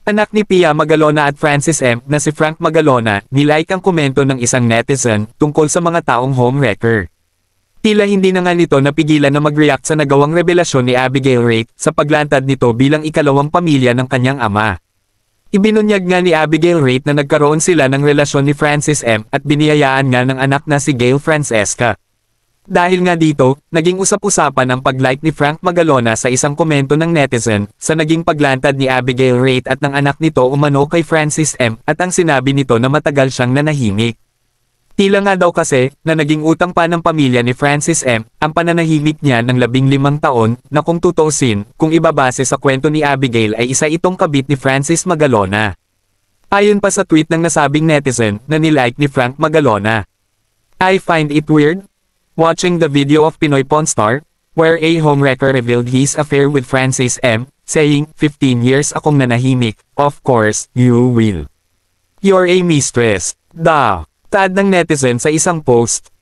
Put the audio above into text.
Anak ni Pia Magalona at Francis M. na si Frank Magalona, nilike ang komento ng isang netizen tungkol sa mga taong homewrecker. Tila hindi na nga nito napigilan na mag-react sa nagawang revelasyon ni Abigail Rate sa paglantad nito bilang ikalawang pamilya ng kanyang ama. Ibinunyag nga ni Abigail Rate na nagkaroon sila ng relasyon ni Francis M. at biniyayaan nga ng anak na si Gail Francesca. Dahil nga dito, naging usap-usapan ang pag-like ni Frank Magalona sa isang komento ng netizen sa naging paglantad ni Abigail Rate at ng anak nito umano kay Francis M. at ang sinabi nito na matagal siyang nanahimik. Tila nga daw kasi na naging utang pa ng pamilya ni Francis M. ang pananahimik niya ng 15 taon na kung tutuusin, kung ibabase sa kwento ni Abigail ay isa itong kabit ni Francis Magalona. Ayon pa sa tweet ng nasabing netizen na nilike ni Frank Magalona. I find it weird watching the video of Pinoy Pawn Star, where a homewrecker revealed his affair with Francis M., saying, 15 years akong nanahimik, of course, you will. You're a mistress. Taad ng netizen sa isang post.